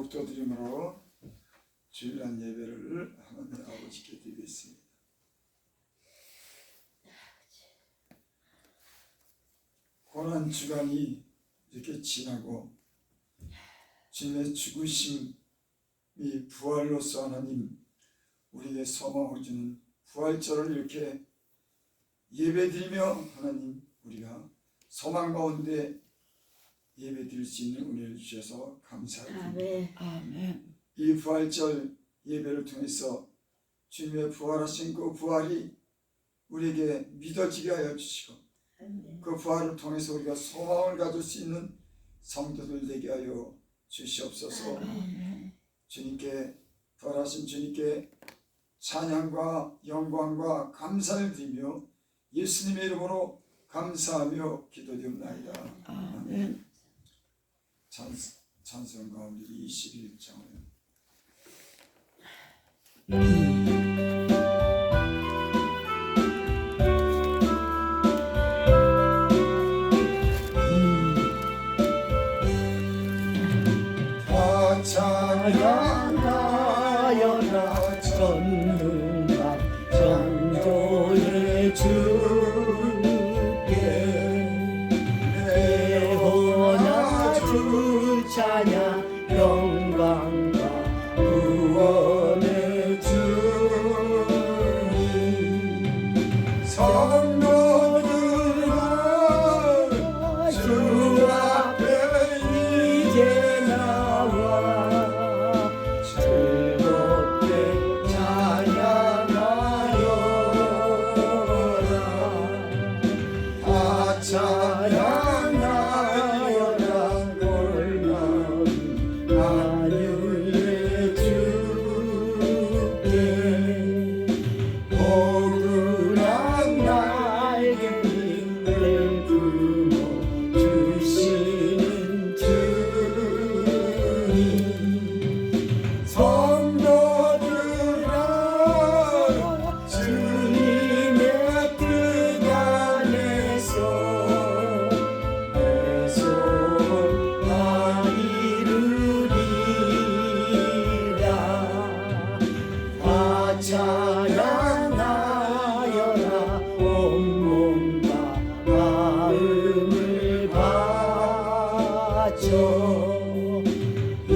독도드림으로 주일날 예배를 하나님 아버지께 드리겠습니다. 고난 주간이 이렇게 지나고 주님의 죽으심이 부활로서 하나님 우리에게 소망을 주는 부활절을 이렇게 예배드리며 하나님 우리가 소망 가운데 예배드릴 수 있는 은혜를 주셔서 감사드립니다. 아멘. 이 부활절 예배를 통해서 주님의 부활하신 그 부활이 우리에게 믿어지게 하여 주시고 그 부활을 통해서 우리가 소망을 가질 수 있는 성도들 되게 하여 주시옵소서. 주님께 부활하신 주님께 찬양과 영광과 감사를 드리며 예수님의 이름으로 감사하며 기도드립니다. 아멘. 찬송 가운데 21장을 다 찬양하여라 전능한 창조의 주께 예호나 주 찬양 영광과 구원의 주님 성도들아 주 앞에 이제 나와 즐겁게 찬양하여라 다 찬양하여라 놀라운 하늘의 주께 포근한 날개 빛을 부어 주시는 주님 성도들아 주님의 뜻 안에서 내 소원 다 이루리라 다 찬양하여라 온몸과 마음을 바쳐 이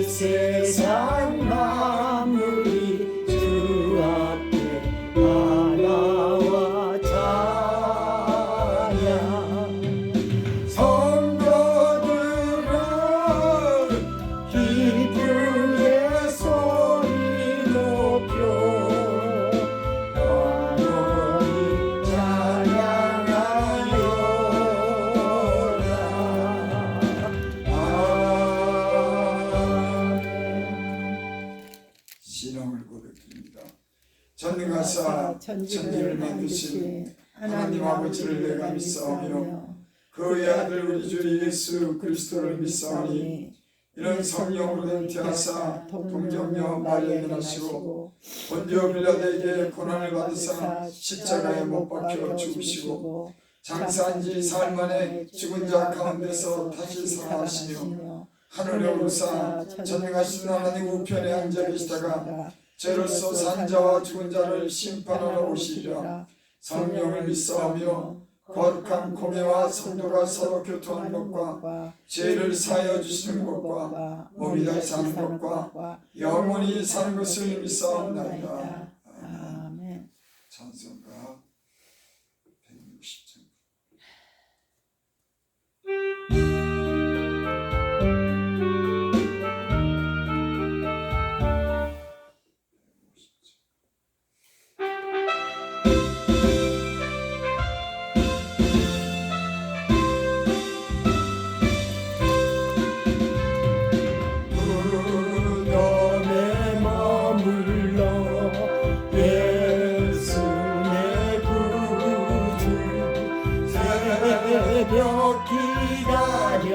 세상 만물이 주 앞에 하나와 찬양 성도들아 기쁘게 소리 높여 영원히 찬양하여라. 신앙을 고백드립니다. 전능하사 천지를 만드신 하나님 아버지를 내가 믿사오며 그의 아들 우리 주 예수 그리스도를 믿사오니 이는 성령으로 된 태하사 동정녀 마리아에게 나시고 본디오 빌라도에게 고난을 받으사 십자가에 못 박혀 죽으시고 장사한 지 사흘 만에 죽은 자 가운데서 다시 살아나시며 하늘에 오르사 전능하신 하나님 우편에 앉아 계시다가 죄로서 산 자와 죽은 자를 심판하러 오시리라. 성령을 믿사오며 거룩한 공예와 성도가 서로 교통하는 것과 죄를 사하여 주시는 것과 몸이 다시 사는 것과 영원히 사는 것을 믿사옵나이다. 아멘. 찬송가 160장 무덤에 머물러 예수 내 구주 새벽 기다려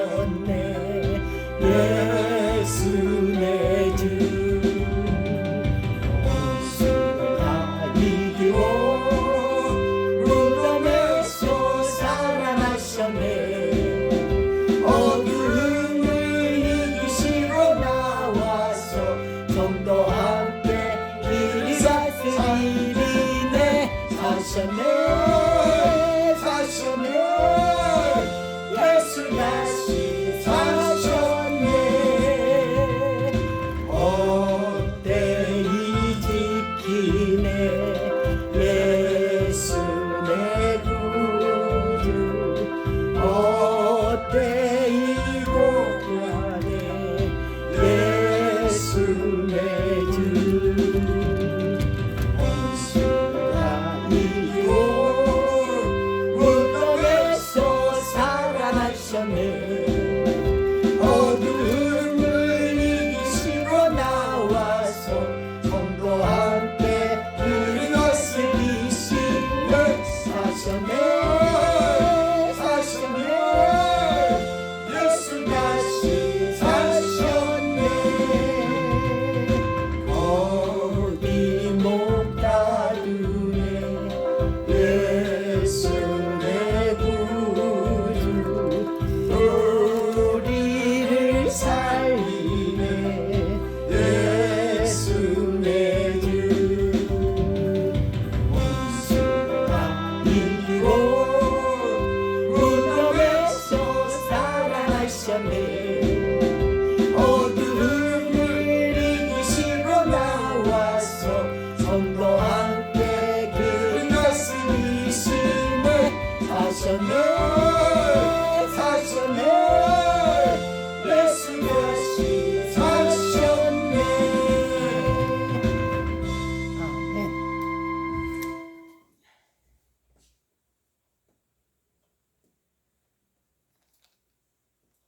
사셨네 사셨네 예수 다시 사셨네 어때이 지키네 예수 내 구주 어때이 고하네 예수 내 주 원수가 이기고 무덤에서 살아나셨네 어둠을 이기시고 나와서 성도 함께 우리 것을 이시며 사셨네 사셨네 예수 다시 사셨네 거기 못 다루네 예수 내 구주 우리를 살리네 예수 내 주 원수가 이기고 무덤에서 살아나셨네 어둠을 이기시고 나와서 성도 함께 그 말씀이시네 사셨네 사셨네 예수 다시 사셨네 아멘.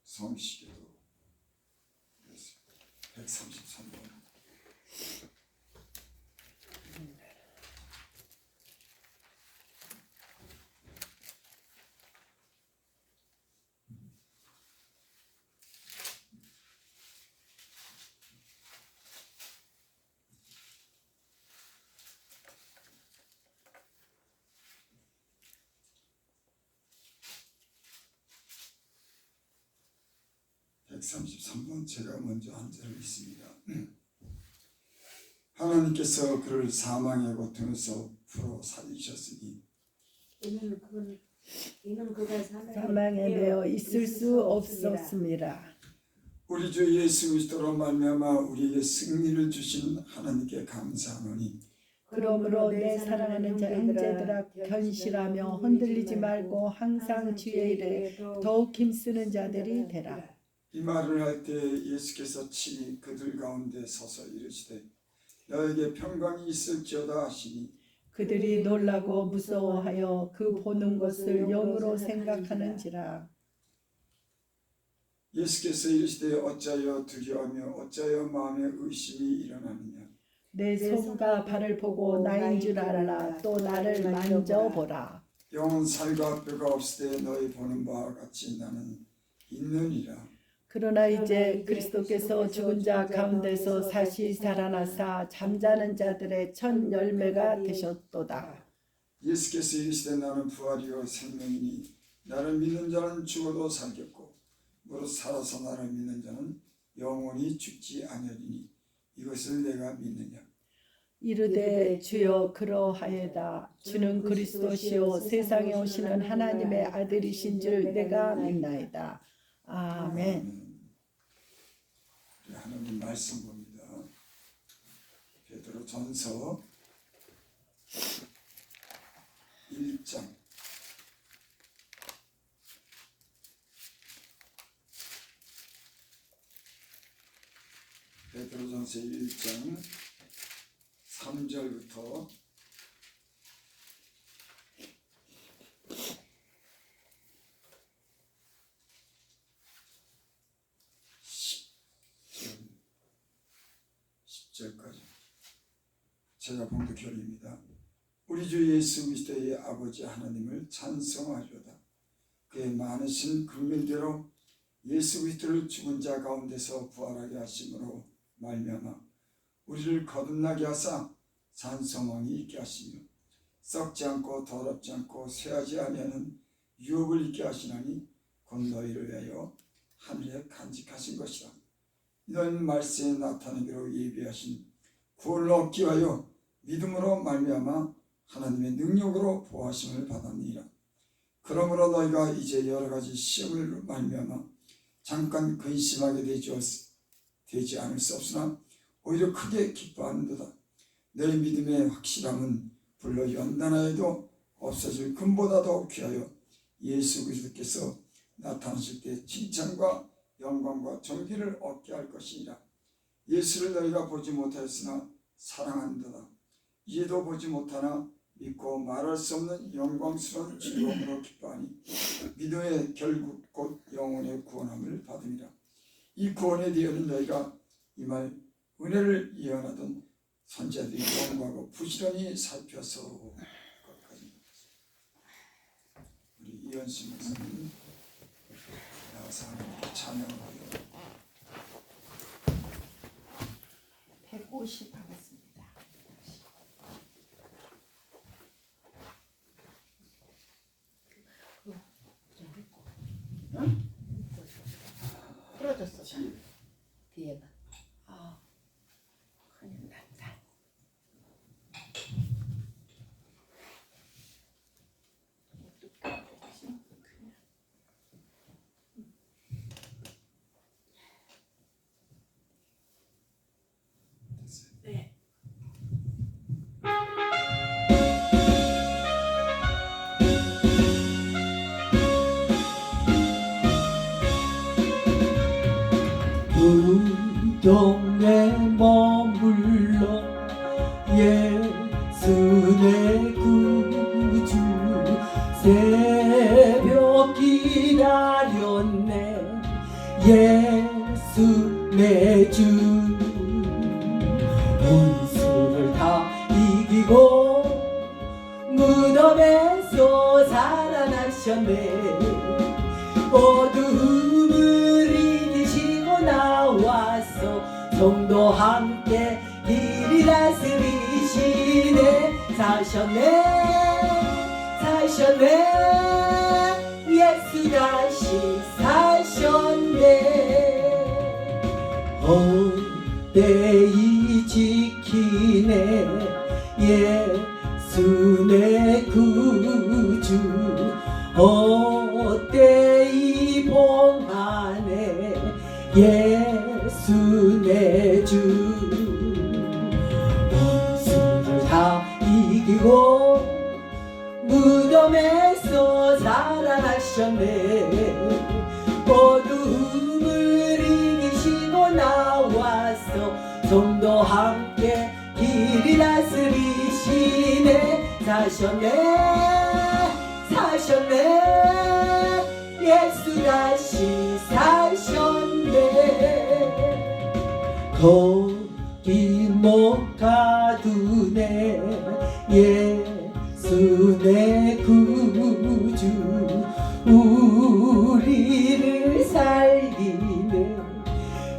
성시계도 133번. (133번) 제가 먼저 한 절을 읽습니다. 하나님께서 그를 사망의 고통에서 풀어 살리셨으니 이는 그가 사망에 매어 있을 수 없었습니다. 우리 주 예수 그리스도로 말미암아 우리에게 승리를 주신 하나님께 감사하노니 그러므로 내 사랑하는 자 형제들아 견실하며 흔들리지 말고 항상 주의 일에 더욱 힘쓰는 자들이 되라. 이 말을 할 때 예수께서 친히 그들 가운데 서서 이르시되 너에게 평강이 있을지어다 하시니 그들이 놀라고 무서워하여 그 보는 것을 영으로 생각하는지라. 예수께서 이르시되 어찌하여 두려워하며 어찌하여 마음에 의심이 일어나느냐 내 손과 발을 보고 나인 줄 알라. 또 나를 만져보라. 영은 살과 뼈가 없을 때 너희 보는 바와 같이 나는 있느니라. 그러나 이제 그리스도께서 죽은 자 가운데서 다시 살아나사 잠자는 자들의 첫 열매가 되셨도다. 예수께서 이르시되 나는 부활이요 생명이니 나를 믿는 자는 죽어도 살겠고 무릇 살아서 나를 믿는 자는 영원히 죽지 아니하리니 이것을 내가 믿느냐. 이르되 주여 그러하여다. 주는 그리스도시요 세상에 오시는 하나님의 아들이신 줄 내가 믿나이다. 아멘. 우리 하나님 말씀 봅니다. 베드로전서 1장 베드로전서 1장 3절부터 10절까지 제가 봉독결입니다. 우리 주 예수 그리스도의 아버지 하나님을 찬송하리로다. 그의 많으신 긍휼대로 예수 그리스도를 죽은 자 가운데서 부활하게 하심으로 말미암아 우리를 거듭나게 하사 산소망이 있게 하시며 썩지 않고 더럽지 않고 쇠하지 아니하는 유업을 있게 하시나니 곧 너희를 위하여 하늘에 간직하신 것이라. 이는 말세에 나타나기로 예비하신 구원을 얻기 위하여 믿음으로 말미암아 하나님의 능력으로 보호하심을 받았느니라. 그러므로 너희가 이제 여러 가지 시험을 말미암아 잠깐 근심하게 되지 않을 수 없으나 오히려 크게 기뻐하는도다. 너희 믿음의 확실함은 불로 연단하여도 없어질 금보다도 귀하여 예수 그리스도께서 나타나실 때 칭찬과 영광과 존귀를 얻게 할 것이니라. 예수를 너희가 보지 못하였으나 사랑한도다. 이제도 보지 못하나 믿고 말할 수 없는 영광스러운 즐거움으로 기뻐하니 믿음의 결국 곧 영혼의 구원함을 받으리라. 이 구원에 대하여 너희가 이 말 은혜를 예언하던 선지자들이 연구하고 부지런히 살펴서 우리 이현수 목사님 나와서 하나님께 찬양하고요. 150 하겠습니다. 응? 부러졌어. 뒤에가. 아, 큰일 났다. 어떻게 해야 되지? 그냥. 네. 동에 머물러 예수 내 구주 새벽 기다렸네 예수 내 주 원수를 다 이기고 무덤에서 살아나셨네 어둠을 이기시고 나와서 성도 함께 길이 다스리시네 사셨네 예수 다시 사셨네 헛되이 지키네 예수 내 구주 헛되이 봉하네 예수 내 주 원수를 다 이기고 무덤에서 살아나셨네 어둠을 이기시고 나와서 성도 함께 길이 다스리시네 사셨네 예수 다시 사셨네 거기 못 가두네 예수 내 구주 우리를 살리네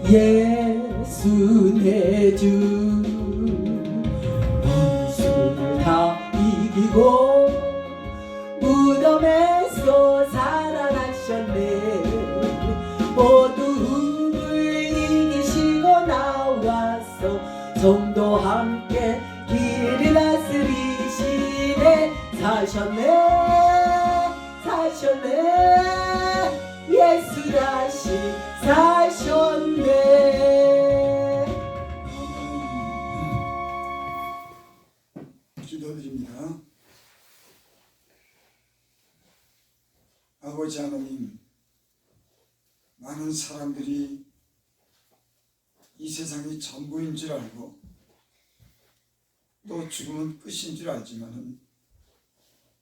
예수 내 주 원수를 다 이기고 무덤에서 살아나셨네 어둠을 이기시고 나와서 성도 함께 길을 다스리시네 사셨네 예수 다시 사셨네 기도드립니다. 아버지 하나님, 많은 사람들이 이 세상이 전부인 줄 알고 또 죽음은 끝인 줄 알지만은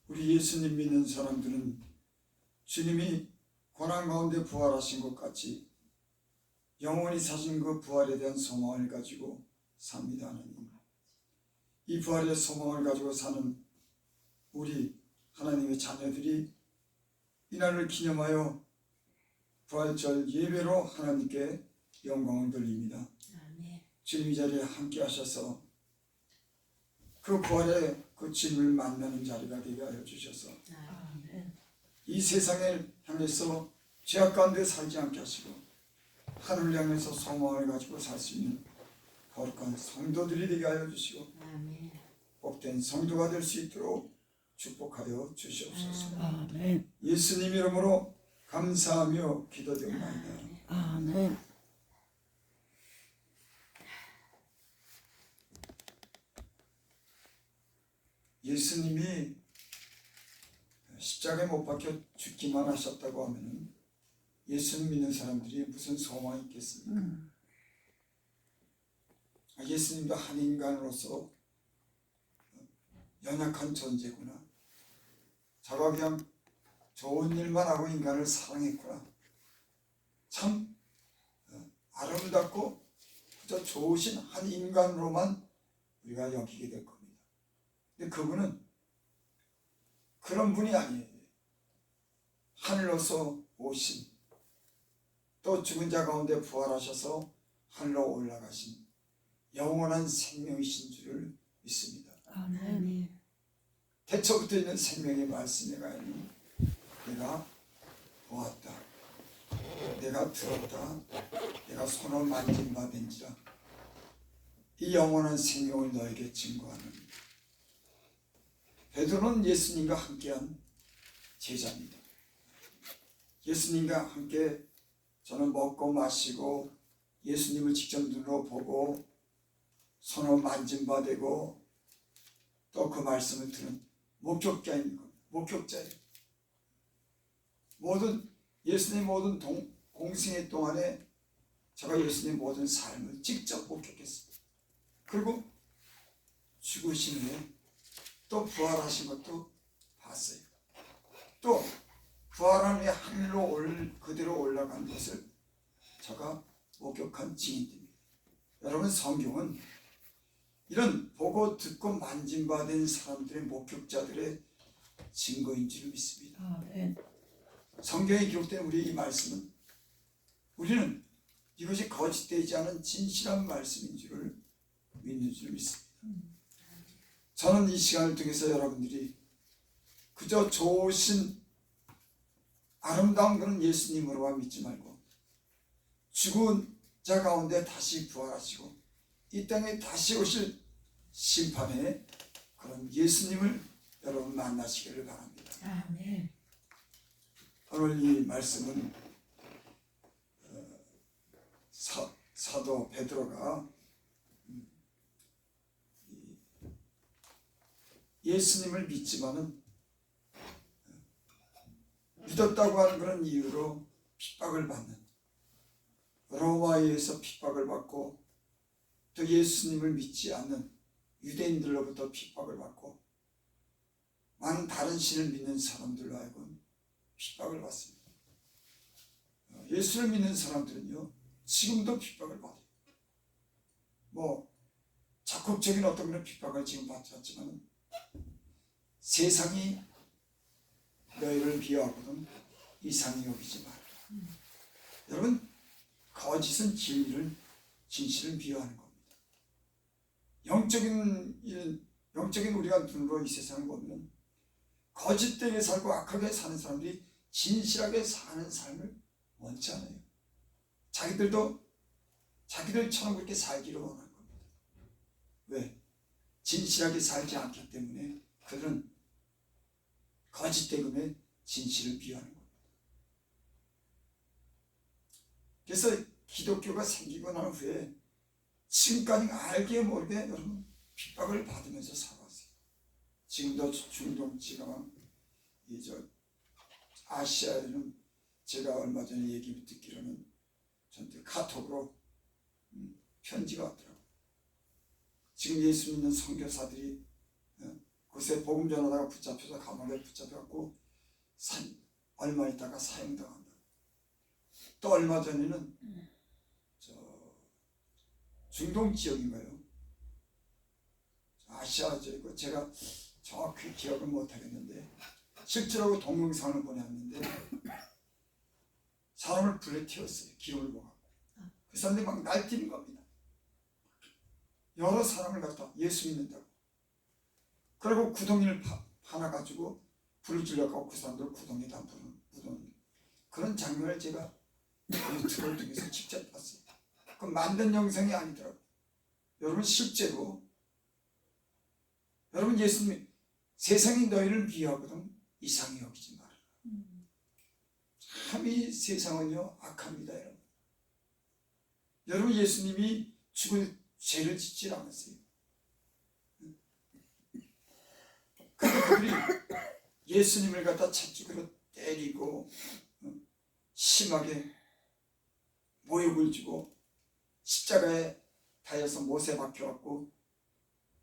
우리 예수님 믿는 사람들은 주님이 고난 가운데 부활하신 것 같이 영원히 사신 그 부활에 대한 소망을 가지고 삽니다. 하나님, 이 부활의 소망을 가지고 사는 우리 하나님의 자녀들이 이날을 기념하여 부활절 예배로 하나님께 영광을 돌립니다. 주님 이 자리에 함께 하셔서 그 부활의 그 주님을 만나는 자리가 되게 하여 주셔서 이 세상을 향해서 죄악 가운데 살지 않게 하시고 하늘을 향해서 소망을 가지고 살 수 있는 거룩한 성도들이 되게 하여 주시고 복된 성도가 될 수 있도록 축복하여 주시옵소서. 아멘. 예수님 이름으로 감사하며 기도드립니다. 아멘. 예수님이 십자가에 못 박혀 죽기만 하셨다고 하면 예수님 믿는 사람들이 무슨 소망이 있겠습니까? 예수님도 한 인간으로서 연약한 존재구나. 자가 그냥 좋은 일만 하고 인간을 사랑했구나. 참 아름답고 그저 좋으신 한 인간으로만 우리가 여기게 될 겁니다. 근데 그분은 그런 분이 아니에요. 하늘로서 오신, 또 죽은 자 가운데 부활하셔서 하늘로 올라가신 영원한 생명이신 줄을 믿습니다. 아멘. 태초부터 있는 생명의 말씀에 가 있는 내가 보았다, 내가 들었다, 내가 손을 만진 바 된지라. 이 영원한 생명을 너에게 증거하는 베드로는 예수님과 함께한 제자입니다. 예수님과 함께 저는 먹고 마시고 예수님을 직접 눈으로 보고 손으로 만진 바 되고 또 그 말씀을 들은 목격자인 것, 목격자예요. 모든 예수님 모든 공생애 동안에 제가 예수님 모든 삶을 직접 목격했습니다. 그리고 죽으신 후에 또 부활하신 것도 봤어요. 또 부활한 후에 하늘로 그대로 올라간 것을 제가 목격한 증인입니다. 여러분, 성경은 이런 보고 듣고 만진받은 사람들의 목격자들의 증거인 줄 믿습니다. 아멘. 성경에 기록된 우리 이 말씀은 우리는 이것이 거짓되지 않은 진실한 말씀인 줄을 믿는 줄 믿습니다. 저는 이 시간을 통해서 여러분들이 그저 좋으신 아름다운 그런 예수님으로만 믿지 말고 죽은 자 가운데 다시 부활하시고 이 땅에 다시 오실 심판의 그런 예수님을 여러분 만나시기를 바랍니다. 아멘. 오늘 이 말씀은 사도 베드로가 예수님을 믿지만은 믿었다고 하는 그런 이유로 핍박을 받는, 로마에 의해서 핍박을 받고 또 예수님을 믿지 않는 유대인들로부터 핍박을 받고 많은 다른 신을 믿는 사람들로 하여금 핍박을 받습니다. 예수를 믿는 사람들은요 지금도 핍박을 받아요. 뭐 적극적인 어떤 그런 핍박을 지금 받지 않지만 세상이 너희를 비하하거든 이상히 여기지 마라. 여러분, 거짓은 진실을 비하하는 겁니다. 영적인 우리가 눈으로 이 세상을 보면 거짓되게 살고 악하게 사는 사람들이 진실하게 사는 삶을 원치 않아요. 자기들처럼 그렇게 살기를 원하는 겁니다. 왜? 진실하게 살지 않기 때문에 그들은 거짓되금에 진실을 비하하는 겁니다. 그래서 기독교가 생기고 난 후에 지금까지 알게 모르게 여러분 핍박을 받으면서 살아왔어요. 지금도 중동 지방 아시아에는 제가 얼마 전에 얘기 듣기로는 저한테 카톡으로 편지가 왔더라고요. 지금 예수 믿는 선교사들이 그새 복음 전하다가 붙잡혀서 감옥에 붙잡혀갖고 얼마 있다가 사형당한다. 또 얼마 전에는 중동 지역인가요? 아시아 지역이고 제가 정확히 기억을 못하겠는데 실제로 동영상을 보냈는데 사람을 불에 태웠어요. 기름을 부어갖고. 그 사람들이 막 날뛰는 겁니다. 여러 사람을 갖다 예수 믿는다고. 그리고 구덩이를 파놔가지고 불을 질러갖고 그 사람들을 구덩이에다 묻어놓는 그런 장면을 제가 유튜브를 통해서 직접 봤어요. 그 만든 영상이 아니더라고요. 여러분, 실제로 여러분, 예수님 세상이 너희를 미워하거든 이상히 여기지 마라. 참 이 세상은요 악합니다. 여러분, 여러분 예수님이 죽을 죄를 짓지 않았어요. 근데 그들이 예수님을 갖다 채찍으로 때리고 심하게 모욕을 주고 십자가에 달려서 못에 박혀갖고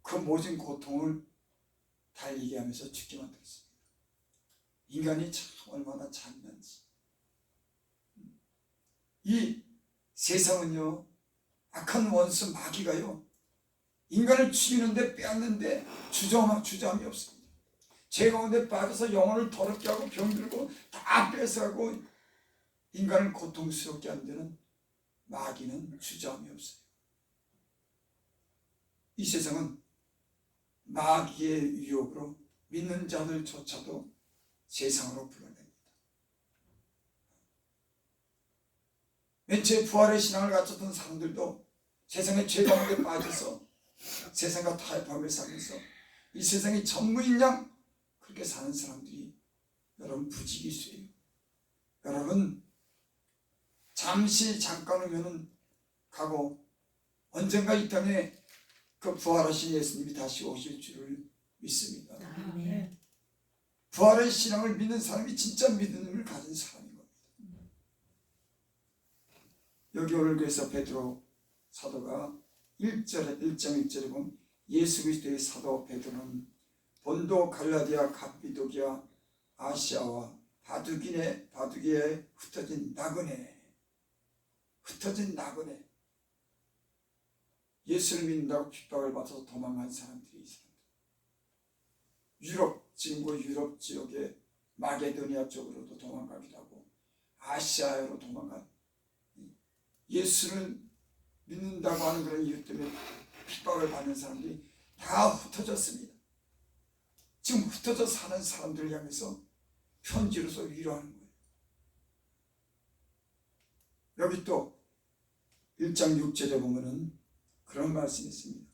그 모든 고통을 달리게 하면서 죽게 만들었습니다. 인간이 참 얼마나 잔인한지. 이 세상은요 악한 원수 마귀가요 인간을 죽이는데 빼앗는데 주저함이 없습니다. 죄 가운데 빠져서 영혼을 더럽게 하고 병들고 다 뺏어가고 인간을 고통스럽게 하는 마귀는 주저함이 없어요. 이 세상은 마귀의 유혹으로 믿는 자들조차도 세상으로 불러냅니다. 맨 처음 부활의 신앙을 가졌던 사람들도 세상의 죄 가운데 빠져서 세상과 타협하며 살면서 이 세상이 전부인 양 그렇게 사는 사람들이 여러분 부지기수예요. 여러분 잠깐 후면은 가고 언젠가 이 땅에 그 부활하신 예수님이 다시 오실 줄을 믿습니다. 아멘. 부활의 신앙을 믿는 사람이 진짜 믿음을 가진 사람인 겁니다. 여기 오늘 그래서 베드로 사도가 1장 1절에 보면 예수 그리스도의 사도 베드로는 본도 갈라디아 갑비도기아 아시아와 바두기에 흩어진 나그네 예수를 믿는다고 핍박을 받아서 도망간 사람들이 있습니다. 유럽 지역의 마게도니아 쪽으로도 도망가기도 하고 아시아로 도망간 예수를 믿는다고 하는 그런 이유 때문에 핍박을 받는 사람들이 다 흩어졌습니다. 지금 흩어져 사는 사람들을 향해서 편지로서 위로하는 거예요. 여기 또 1장 6절에 보면은 그런 말씀이 있습니다.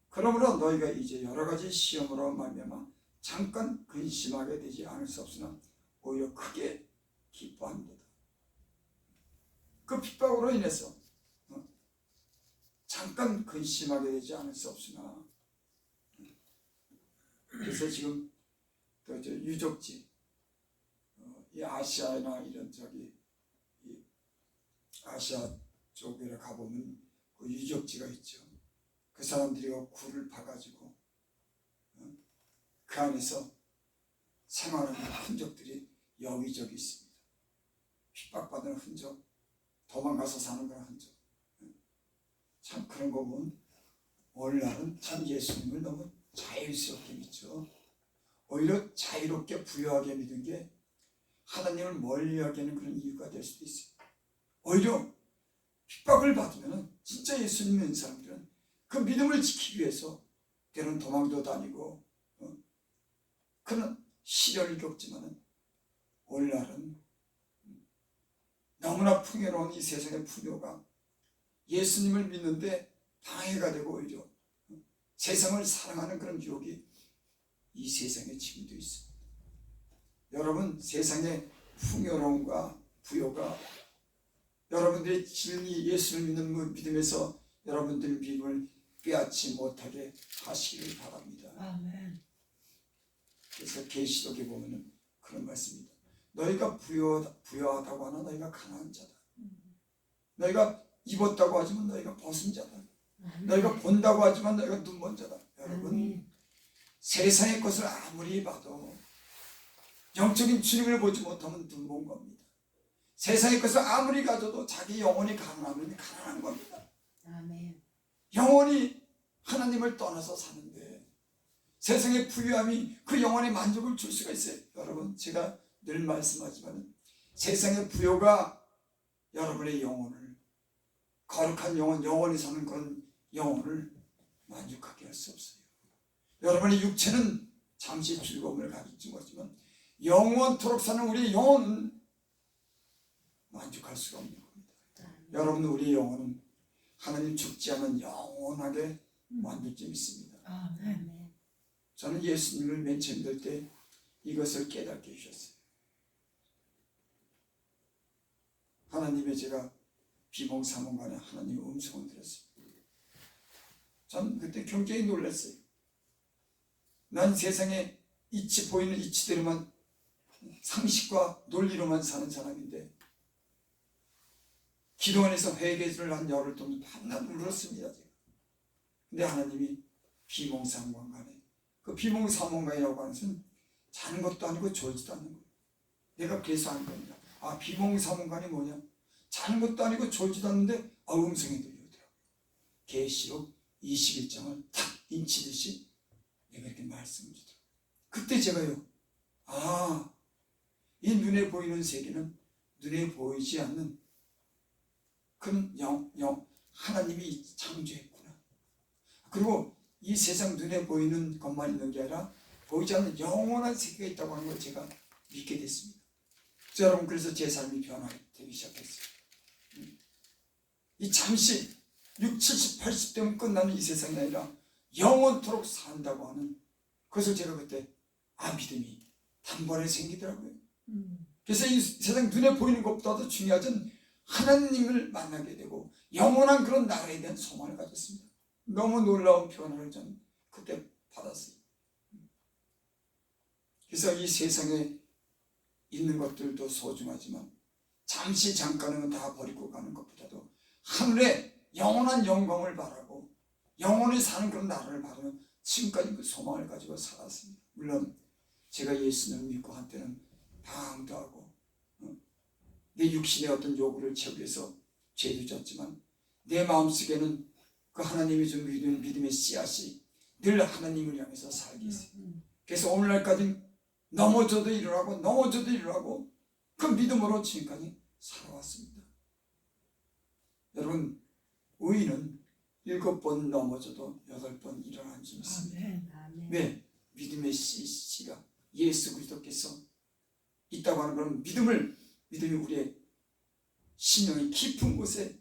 그러므로 너희가 이제 여러 가지 시험으로 말미암아 잠깐 근심하게 되지 않을 수 없으나 오히려 크게 기뻐합니다. 그 핍박으로 인해서 잠깐 근심하게 되지 않을 수 없으나 그래서 지금 또 유적지 이 아시아나 이런 이 아시아 쪽에 가보면 그 유적지가 있죠. 그 사람들이 굴을 파가지고 그 안에서 생활하는 흔적들이 여기저기 있습니다. 핍박받는 흔적, 도망가서 사는 그런 흔적. 참 그런 거 보면 오늘날은 참 예수님을 너무 자유스럽게 믿죠. 오히려 자유롭게 부유하게 믿은 게 하나님을 멀리하게 하는 그런 이유가 될 수도 있어요. 오히려 핍박을 받으면 진짜 예수님 믿는 사람들은 그 믿음을 지키기 위해서 때로는 도망도 다니고 그런 시련을 겪지만은 오늘날은 너무나 풍요로운 이 세상의 풍요가 예수님을 믿는데 방해가 되고 오히려 세상을 사랑하는 그런 유혹이 이 세상에 지금도 있습니다. 여러분 세상의 풍요로움과 부요가 여러분들의 진리 예수를 믿는 믿음에서 여러분들의 믿음을 빼앗지 못하게 하시기를 바랍니다. 아멘. 그래서 계시록에 보면은 그런 말씀입니다. 너희가 부여하다고 하나 너희가 가난한 자다. 너희가 입었다고 하지만 너희가 벗은 자다. 너희가 본다고 하지만 너희가 눈먼 자다. 여러분 세상의 것을 아무리 봐도 영적인 주님을 보지 못하면 눈먼 겁니다. 세상의 것을 아무리 가져도 자기 영혼이 가난하면 가난한 겁니다. 아멘. 영혼이 하나님을 떠나서 사는데 세상의 부유함이 그 영혼에 만족을 줄 수가 있어요. 여러분 제가 늘 말씀하지만 세상의 부요가 여러분의 영혼을 거룩한 영혼이 사는 그런 영혼을 만족하게 할 수 없어요. 여러분의 육체는 잠시 즐거움을 가질지 못하지만 영원토록 사는 우리의 영혼은 만족할 수가 없는 겁니다. 여러분 우리의 영혼은 하나님 죽지 않은 영원하게 만들 줄 믿습니다. 아멘. 저는 예수님을 맨 처음 믿을 때 이것을 깨닫게 해주셨어요. 하나님의 제가 비몽사몽간에 하나님의 음성을 들었어요. 전 그때 굉장히 놀랐어요. 난 세상에 이치 보이는 이치대로만 상식과 논리로만 사는 사람인데 기도원에서 회개를 한 열흘 동안 밤낮 울었습니다. 제가. 근데 하나님이 비몽사몽간에 그 비몽사몽간이라고 하는 것은 자는 것도 아니고 졸지도 않는 거예요. 내가 그래서 안 겁니다. 아, 비몽사몽간이 뭐냐? 자는 것도 아니고 졸지도 않는데 음성이 들리더라고요. 계시록 21장을 탁 인치듯이 내가 이렇게 말씀을 주더라고요. 그때 제가요, 아, 이 눈에 보이는 세계는 눈에 보이지 않는 그런 하나님이 창조했구나. 그리고 이 세상 눈에 보이는 것만 있는 게 아니라 보이지 않는 영원한 세계가 있다고 하는 걸 제가 믿게 됐습니다. 여러분, 그래서 제 삶이 변화되기 시작했어요. 이 잠시 60, 70, 80 되면 끝나는 이 세상이 아니라 영원토록 산다고 하는 그것을 제가 그때 믿음이 단번에 생기더라고요. 그래서 이 세상 눈에 보이는 것보다도 중요하진 하나님을 만나게 되고 영원한 그런 나라에 대한 소망을 가졌습니다. 너무 놀라운 변화를 저는 그때 받았어요. 그래서 이 세상에 있는 것들도 소중하지만 잠시 잠깐은 다 버리고 가는 것보다도 하늘의 영원한 영광을 바라고 영원히 사는 그런 나라를 바라며 지금까지 그 소망을 가지고 살았습니다. 물론 제가 예수님을 믿고 한때는 방황도 하고 내 육신의 어떤 요구를 채우기 위해서 죄도 졌지만 내 마음속에는 그 하나님이 준 믿음의 씨앗이 늘 하나님을 향해서 살게 했어요. 그래서 오늘날까지 넘어져도 일어나고 넘어져도 일어나고 그 믿음으로 지금까지 살아왔습니다. 여러분, 의인은 7번 넘어져도 8번 일어나는 줄 믿습니다. 왜? 믿음의 씨가 예수 그리스도께서 있다고 하는 그런 믿음이 우리의 심령의 깊은 곳에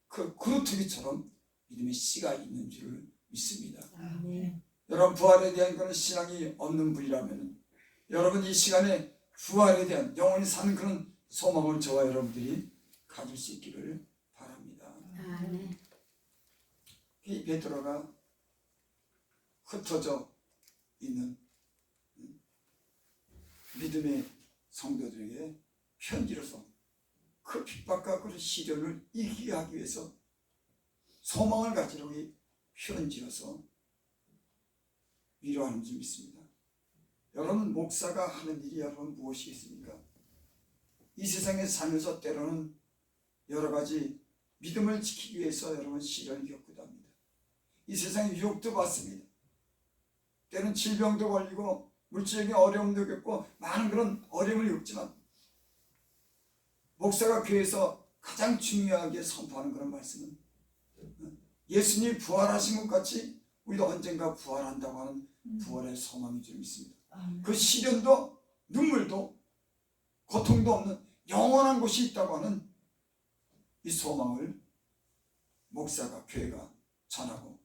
그 그루터기처럼 믿음의 씨가 있는 줄을 믿습니다. 여러분, 부활에 대한 그런 신앙이 없는 분이라면 여러분 이 시간에 부활에 대한 영원히 사는 그런 소망을 저와 여러분들이 가질 수 있기를 바랍니다. 이 베드로가 흩어져 있는 믿음의 성도들에게 편지로서 그 핍박과 그 시련을 이기게 하기 위해서 소망을 가지려고 편지로서 위로하는 줄 믿습니다. 여러분, 목사가 하는 일이 여러분 무엇이겠습니까? 이 세상에 살면서 때로는 여러 가지 믿음을 지키기 위해서 여러분 시련을 겪기도 합니다. 이 세상에 유혹도 받습니다. 때로는 질병도 걸리고 물질적인 어려움도 겪고 많은 그런 어려움을 겪지만 목사가 교회에서 가장 중요하게 선포하는 그런 말씀은 예수님이 부활하신 것 같이 우리도 언젠가 부활한다고 하는 부활의 소망이 좀 있습니다. 그 시련도 눈물도 고통도 없는 영원한 곳이 있다고 하는 이 소망을 목사가 교회가 전하고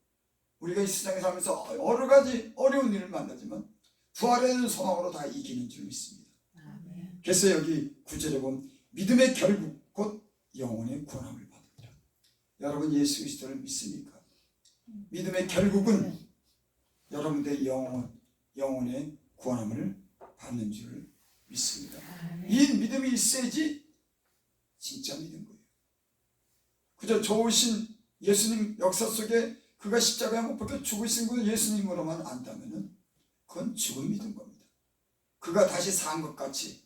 우리가 이 세상에 살면서 여러 가지 어려운 일을 만나지만 부활에 대한 소망으로 다 이기는 줄 믿습니다. 그래서 여기 9절에 보면 믿음의 결국 곧 영혼의 구원함을 받으리라. 여러분 예수 그리스도를 믿습니까? 믿음의 결국은 여러분들의 영혼의 구원함을 받는 줄 믿습니다. 이 믿음이 있어야지 진짜 믿은 거예요. 그저 좋으신 예수님 역사 속에 그가 십자가에 못 박혀 죽으신 분 예수님으로만 안다면은 그건 죽은 믿은 겁니다. 그가 다시 산 것 같이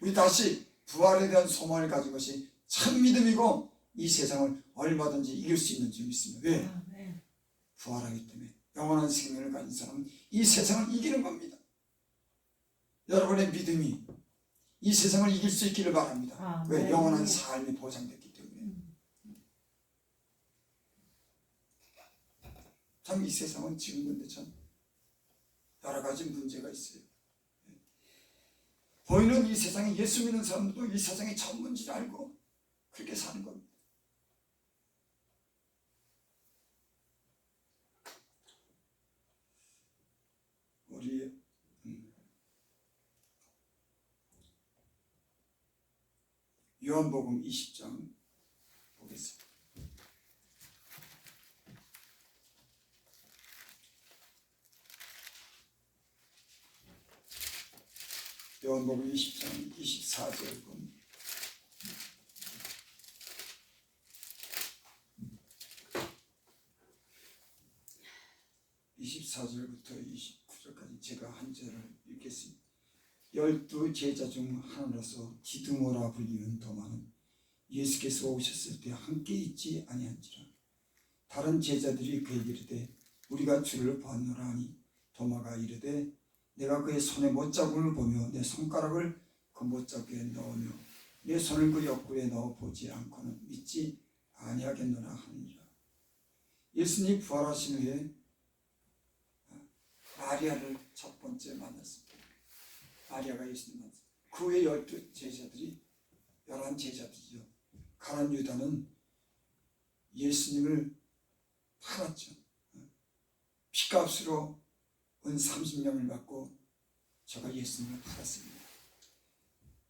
우리 다시 부활에 대한 소망을 가진 것이 참 믿음이고 이 세상을 얼마든지 이길 수 있는 줄 믿습니다. 왜? 부활하기 때문에 영원한 생명을 가진 사람은 이 세상을 이기는 겁니다. 여러분의 믿음이 이 세상을 이길 수 있기를 바랍니다. 왜? 영원한 삶이 보장됐기 때문에. 참 이 세상은 지금 근데 참 여러 가지 문제가 있어요. 보이는 이 세상에 예수 믿는 사람들도 이 세상의 천문지를 알고 그렇게 사는 겁니다. 우리 요한복음 20장 보겠습니다. 요한복음 20장 24절 봅니다. (24절부터 29절까지) 제가 한 절을 읽겠습니다. 12 제자 중 하나로서 디두모라 불리는 도마는 예수께서 오셨을 때 함께 있지 아니한지라. 다른 제자들이 그에게 이르되 우리가 주를 보았노라 하니 도마가 이르되 내가 그의 손에 못자국을 보며 내 손가락을 그 못자국에 넣으며 내 손을 그 옆구리에 넣어 보지 않고는 믿지 아니하겠노라 하니라. 예수님이 부활하신 후에 마리아를 첫 번째 만났습니다. 마리아가 예수님 만났습니다. 그 후에 12 제자들이 11 제자들이죠. 가룟 유다는 예수님을 팔았죠. 핏값으로 은 30냥을 받고 저가 예수님을 팔았습니다.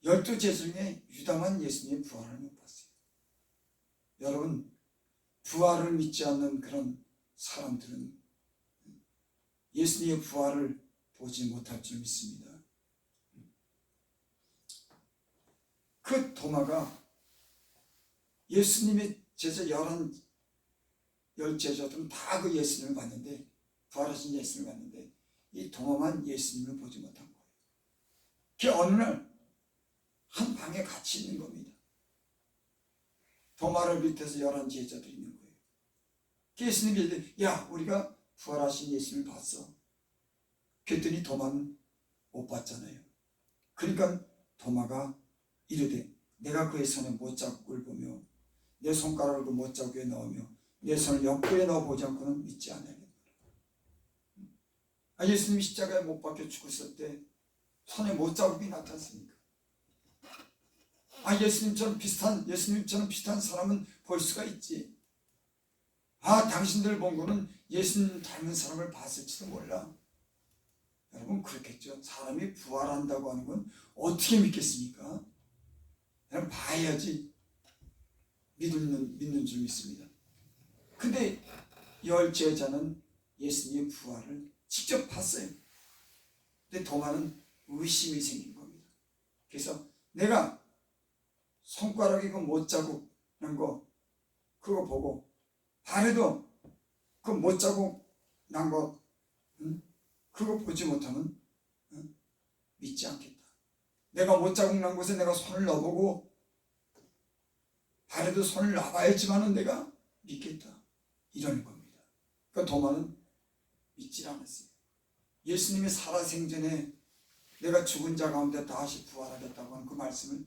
12 제자 중에 유다만 예수님의 부활을 못 봤어요. 여러분, 부활을 믿지 않는 그런 사람들은 예수님의 부활을 보지 못할 줄 믿습니다. 그 도마가 예수님의 제자 11 제자들은 다 그 예수님을 봤는데, 부활하신 예수님을 봤는데 이 도마만 예수님을 보지 못한 거예요. 그 어느 날 한 방에 같이 있는 겁니다. 도마를 비롯해서 11 제자들이 있는 거예요. 예수님이 야, 우리가 부활하신 예수님을 봤어. 그랬더니 도마는 못 봤잖아요. 그러니까 도마가 이르되 내가 그의 손에 못자국을 보며 내 손가락을 그 못자국에 넣으며 내 손을 옆구리에 넣어보지 않고는 믿지 않으겠노라. 예수님이 십자가에 못 박혀 죽었을 때 손에 못자국이 나타났습니까? 예수님처럼 비슷한 사람은 볼 수가 있지. 당신들 본 거는 예수님 닮은 사람을 봤을지도 몰라. 여러분, 그렇겠죠. 사람이 부활한다고 하는 건 어떻게 믿겠습니까? 그냥 봐야지 믿는 줄 믿습니다. 근데 10 제자는 예수님의 부활을 직접 봤어요. 근데 도마는 의심이 생긴 겁니다. 그래서 내가 손가락에 그 못자국 난 거 그거 보고 발에도 그 못자국 난 거 그거 보지 못하면 믿지 않겠다. 내가 못자국 난 곳에 내가 손을 넣어보고 발에도 손을 놔봐야지만은 내가 믿겠다. 이러는 겁니다. 그 도마는 믿지 않았어요. 예수님이 살아생전에 내가 죽은 자 가운데 다시 부활하겠다고 하는 그 말씀을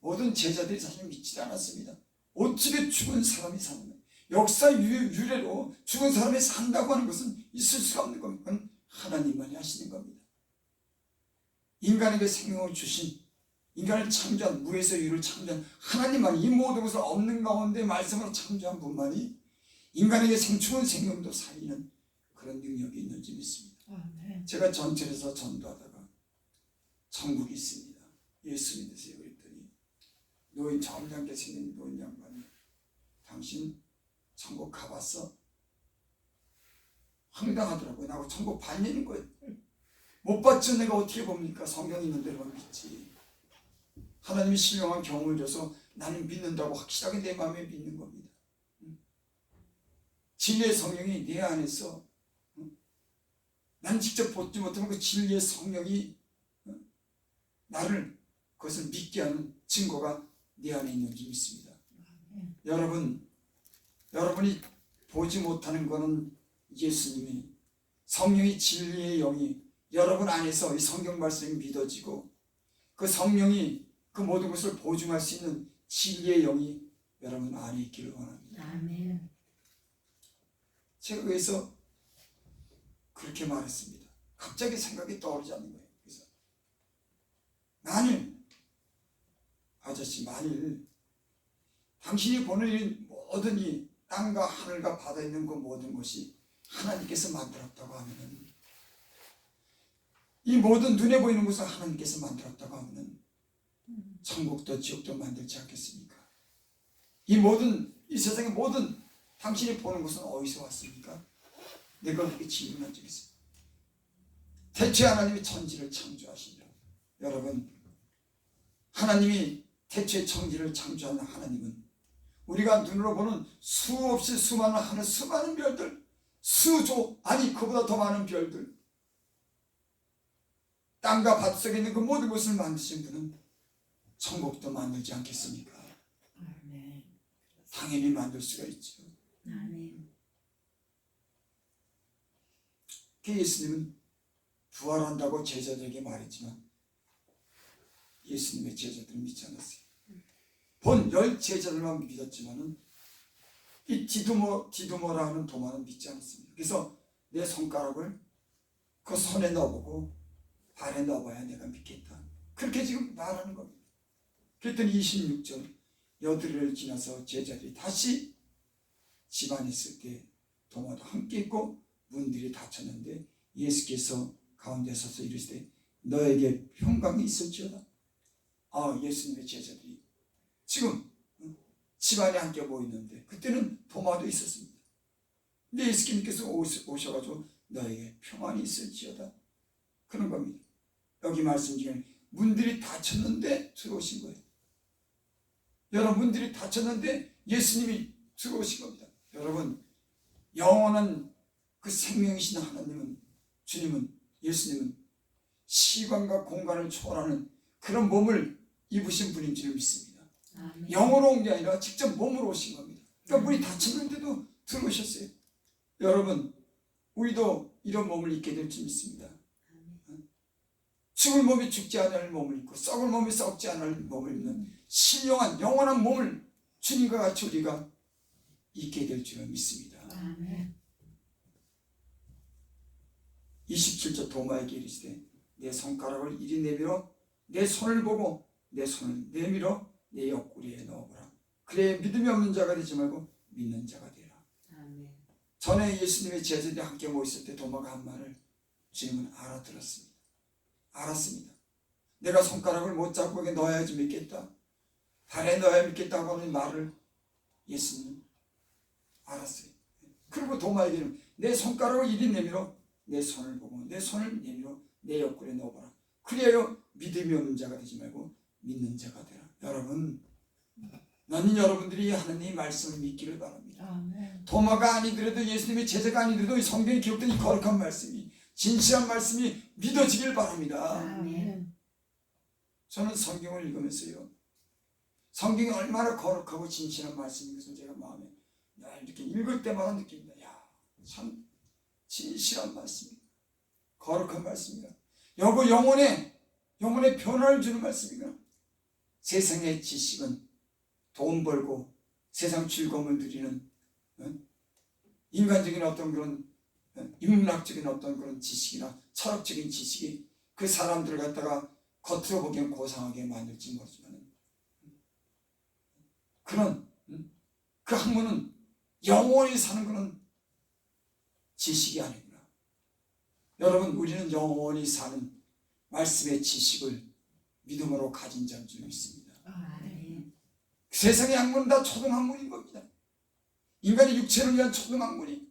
모든 제자들이 사실 믿지 않았습니다. 어떻게 죽은 사람이 사는 거예요? 역사 유래로 죽은 사람이 산다고 하는 것은 있을 수가 없는 겁니다. 그건 하나님만이 하시는 겁니다. 인간에게 생명을 주신, 인간을 창조한, 무에서 유를 창조한 하나님만이, 이 모든 것을 없는 가운데 말씀으로 창조한 분만이 인간에게 죽은 생명도 살리는 그런 능력이 있는지 믿습니다. 제가 전철에서 전도하다가 천국이 있습니다. 예수 믿으세요 그랬더니 노인, 점잖게 생긴 노인 양반이 당신 천국 가봤어? 황당하더라고요. 나하고 천국 반년인 거예요. 못 봤죠. 내가 어떻게 봅니까? 성경이 있는 대로만 믿지. 하나님이 신령한 경험을 줘서 나는 믿는다고 확실하게 내 마음에 믿는 겁니다. 진리의 성령이 내 안에서, 난 직접 보지 못하면 그 진리의 성령이 나를 그것을 믿게 하는 증거가 내 안에 있는지 믿습니다. 여러분이 보지 못하는 것은 예수님이, 성령이, 진리의 영이 여러분 안에서 이 성경 말씀이 믿어지고 그 성령이 그 모든 것을 보증할 수 있는 진리의 영이 여러분 안에 있기를 원합니다. 아멘. 제가 그래서 그렇게 말했습니다. 갑자기 생각이 떠오르지 않는 거예요. 그래서 만일 당신이 보는 이 모든 이 땅과 하늘과 바다에 있는 그 모든 것이 하나님께서 만들었다고 하면 이 모든 눈에 보이는 것을 하나님께서 만들었다고 하면 천국도 지옥도 만들지 않겠습니까? 이 세상의 모든 당신이 보는 것은 어디서 왔습니까? 내가 그렇게 질문한 적이 있어요. 대체 하나님이 천지를 창조하시니라. 여러분, 하나님이 태초에 천지를 창조하는 하나님은 우리가 눈으로 보는 수없이 수많은 하늘 수많은 별들, 수조, 아니 그보다 더 많은 별들, 땅과 밭 속에 있는 그 모든 것을 만드신 분은 천국도 만들지 않겠습니까? 아멘. 당연히 만들 수가 있죠. 아멘. 예수님은 부활한다고 제자들에게 말했지만 예수님의 제자들은 믿지 않았어요. 본 10제자들만 믿었지만은 이 디두모라 하는 도마는 믿지 않았습니다. 그래서 내 손가락을 그 손에 넣어보고 발에 넣어봐야 내가 믿겠다. 그렇게 지금 말하는 겁니다. 그랬더니 26절 여드레를 지나서 제자들이 다시 집안에 있을 때 도마도 함께 있고 문들이 닫혔는데 예수께서 가운데 서서 이르시되 너에게 평강이 있을지어다. 예수님의 제자들이 지금 집안에 함께 모이는데 그때는 도마도 있었습니다. 근데 예수님께서 오셔가지고 너에게 평안이 있을지어다 그런 겁니다. 여기 말씀 중에 문들이 닫혔는데 들어오신 거예요. 여러분, 문들이 닫혔는데 예수님이 들어오신 겁니다. 여러분, 영원한 그 생명이신 하나님은, 주님은, 예수님은 시간과 공간을 초월하는 그런 몸을 입으신 분인 줄 믿습니다. 아멘. 영으로 온 게 아니라 직접 몸으로 오신 겁니다. 그러니까 문이 닫혔는데도 들어오셨어요. 여러분, 우리도 이런 몸을 입게 될 줄 믿습니다. 죽을 몸이 죽지 않을 몸을 입고 썩을 몸이 썩지 않을 몸을 입는 신령한 영원한 몸을 주님과 같이 우리가 입게 될 줄 믿습니다. 아멘. 27절 도마에게 이르시되 내 손가락을 이리 내밀어 내 손을 보고 내 손을 내밀어 내 옆구리에 넣어보라. 그래 믿음이 없는 자가 되지 말고 믿는 자가 되라. 아멘. 전에 예수님의 제자들이 함께 모였을 때 도마가 한 말을 주님은 알아들었습니다. 알았습니다. 내가 손가락을 못 잡고 거기에 넣어야지 믿겠다, 발에 넣어야 믿겠다고 하는 말을 예수님은 알았어요. 그리고 도마에게는 내 손가락을 이리 내밀어 내 손을 보고 내 손을 내밀어 내 옆구리에 넣어보라. 그래야 믿음이 없는 자가 되지 말고 믿는 자가 되라. 여러분, 나는 여러분들이 하나님의 말씀을 믿기를 바랍니다. 아멘. 도마가 아니더라도 예수님의 제자가 아니더라도 이 성경에 기록된 이 거룩한 말씀이, 진실한 말씀이 믿어지길 바랍니다. 아멘. 저는 성경을 읽으면서요, 성경이 얼마나 거룩하고 진실한 말씀인 것을 제가 마음에 이렇게 읽을 때마다 느낍니다. 참 진실한 말씀입니다. 거룩한 말씀입니다. 영혼의 변화를 주는 말씀입니다. 세상의 지식은 돈 벌고 세상 즐거움을 누리는 인간적인 어떤 그런 인문학적인 어떤 그런 지식이나 철학적인 지식이 그 사람들을 갖다가 겉으로 보기엔 고상하게 만들지 모르지만 그런 그 학문은 영원히 사는 그런 지식이 아니구나. 여러분, 우리는 영원히 사는 말씀의 지식을 믿음으로 가진 자인 줄 믿습니다. 아멘. 세상의 학문은 다 초등학문인 겁니다. 인간의 육체를 위한 초등학문이.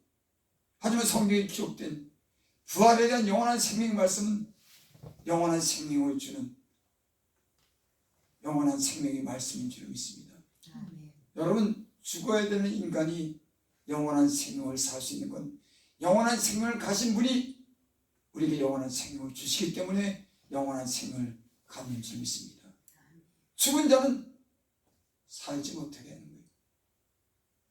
하지만 성경에 기록된 부활에 대한 영원한 생명의 말씀은 영원한 생명을 주는 영원한 생명의 말씀인 줄 믿습니다. 아멘. 여러분, 죽어야 되는 인간이 영원한 생명을 살 수 있는 건 영원한 생명을 가진 분이 우리에게 영원한 생명을 주시기 때문에 영원한 생명을 갖는 줄 믿습니다. 죽은 자는 살지 못하게 하는 거예요.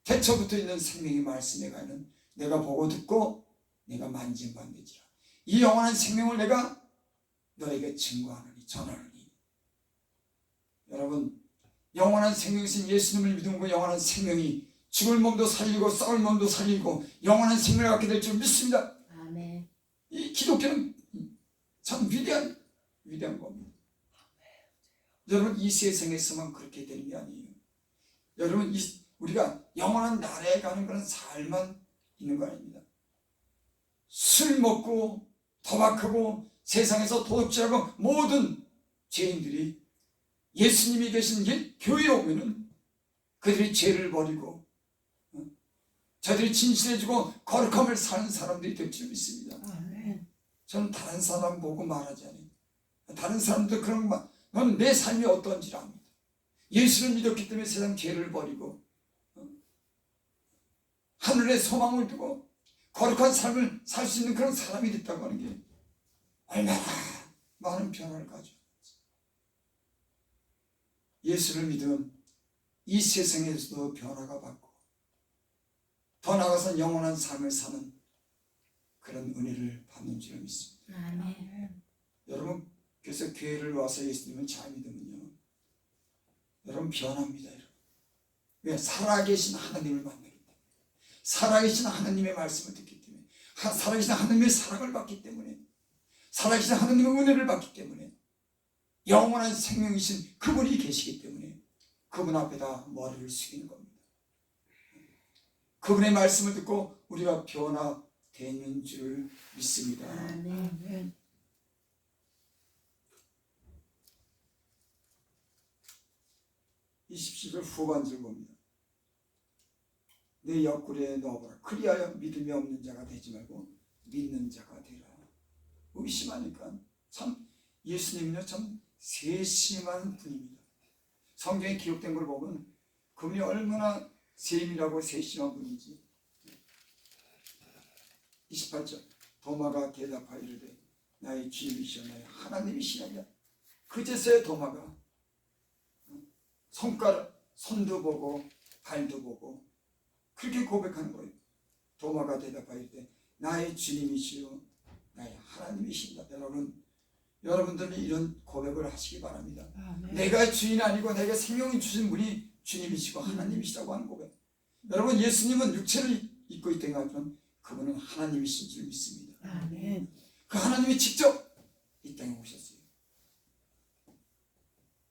태초부터 있는 생명의 말씀에 가는 내가 보고 듣고 내가 만진받는지라. 이 영원한 생명을 내가 너에게 증거하노니 전하노니. 여러분, 영원한 생명이신 예수님을 믿음으로 영원한 생명이 죽을 몸도 살리고 썩을 몸도 살리고 영원한 생명을 갖게 될 줄 믿습니다. 아멘. 이 기독교는 참 위대한 겁니다. 여러분, 이 세상에서만 그렇게 되는 게 아니에요. 여러분, 우리가 영원한 나라에 가는 그런 삶만 있는 거 아닙니다. 술 먹고 도박하고 세상에서 도둑질하고 모든 죄인들이 예수님이 계신 길 교회에 오면은 그들이 죄를 버리고 저들이 진실해지고 거룩함을 사는 사람들이 될 줄 믿습니다. 아멘. 저는 다른 사람 보고 말하지 않아요. 다른 사람도 그런 말, 넌 내 삶이 어떤지를 압니다. 예수를 믿었기 때문에 세상 죄를 버리고 하늘에 소망을 두고 거룩한 삶을 살 수 있는 그런 사람이 됐다고 하는 게 얼마나 많은 변화를 가져요. 예수를 믿으면 이 세상에서도 변화가 받고 더 나아가서 영원한 삶을 사는 그런 은혜를 받는 줄 믿습니다. 아멘. 여러분, 그래서 교회를 와서 예수님을 잘 믿으면요, 여러분 변합니다. 여러분. 왜? 살아계신 하나님을 만나기 때문에, 살아계신 하나님의 말씀을 듣기 때문에, 살아계신 하나님의 사랑을 받기 때문에, 살아계신 하나님의 은혜를 받기 때문에, 영원한 생명이신 그분이 계시기 때문에 그분 앞에다 머리를 숙이는 겁니다. 그분의 말씀을 듣고 우리가 변화되는 줄 믿습니다. 아멘. 27절 후반절 봅니다. 내 옆구리에 넣어보라. 그리하여 믿음이 없는 자가 되지 말고 믿는 자가 되라. 의심하니까 참 예수님은요 참 세심한 분입니다. 성경에 기록된 걸 보면 그분이 얼마나 세밀하고 세심한 분인지. 28절 도마가 대답하여 이르되 나의 주님이시여 나의 하나님이시나이다. 그제서야 도마가 손도 보고 발도 보고 그렇게 고백하는 거예요. 도마가 대답하여 이르되 나의 주님이시여 나의 하나님이신다. 여러분들이 이런 고백을 하시기 바랍니다. 아멘. 내가 주인 아니고 내가 생명을 주신 분이 주님이시고 하나님이시라고 하는 고백. 여러분, 예수님은 육체를 입고 있다고 하지만 그분은 하나님이신 줄 믿습니다. 아멘. 그 하나님이 직접 이 땅에 오셨어요.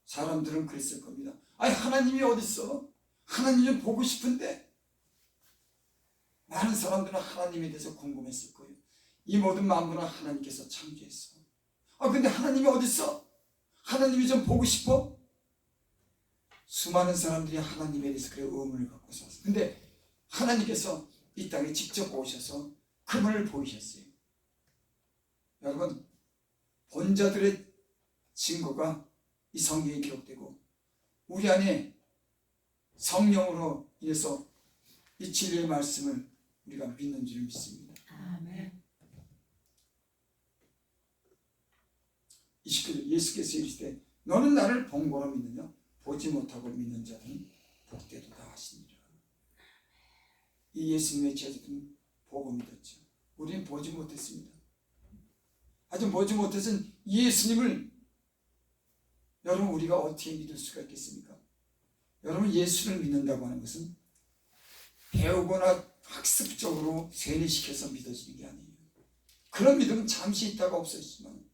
사람들은 그랬을 겁니다. 아니, 하나님이 어디 있어? 하나님 좀 보고 싶은데. 많은 사람들은 하나님에 대해서 궁금했을 거예요. 이 모든 만물은 하나님께서 창조했어. 근데 하나님이 어디 있어? 하나님이 좀 보고 싶어? 수많은 사람들이 하나님에 대해서 그래 의문을 갖고 살았어요. 근데 하나님께서 이 땅에 직접 오셔서 그분을 보이셨어요. 여러분, 본자들의 증거가 이 성경에 기록되고 우리 안에 성령으로 인해서 이 진리의 말씀을 우리가 믿는 줄 믿습니다. 아멘. 29절 예수께서 이르시되 너는 나를 본 거로 믿느냐? 보지 못하고 믿는 자들은 복되도다 하시니라. 이 예수님의 제자들은 보고 믿었죠. 우리는 보지 못했습니다. 아직 보지 못해서는 예수님을 여러분 우리가 어떻게 믿을 수가 있겠습니까? 여러분, 예수를 믿는다고 하는 것은 배우거나 학습적으로 세뇌시켜서 믿어지는 게 아니에요. 그런 믿음은 잠시 있다가 없어지지만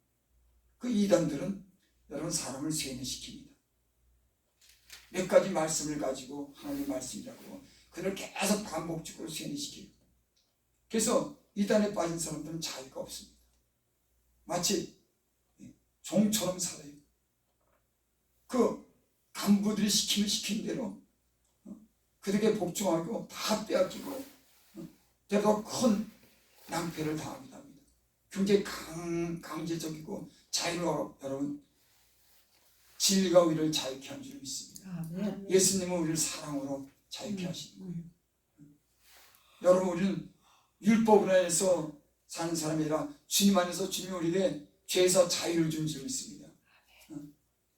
그 이단들은 여러분 사람을 세뇌시킵니다. 몇 가지 말씀을 가지고 하나님의 말씀이라고 그를 계속 반복적으로 세뇌시켜요. 그래서 이단에 빠진 사람들은 자유가 없습니다. 마치 종처럼 살아요. 그 간부들이 시킨 대로 그들에게 복종하고 다 빼앗기고 더 큰 낭패를 당하기도 합니다. 굉장히 강제적이고 자유가 여러분 진리가 우리를 자유케 한 줄 믿습니다. 아멘. 예수님은 우리를 사랑으로 자유케 하시는 거예요. 여러분, 우리는 율법으로 인해서 사는 사람이 아니라 주님 안에서 주님이 우리에게 죄에서 자유를 준 줄 믿습니다.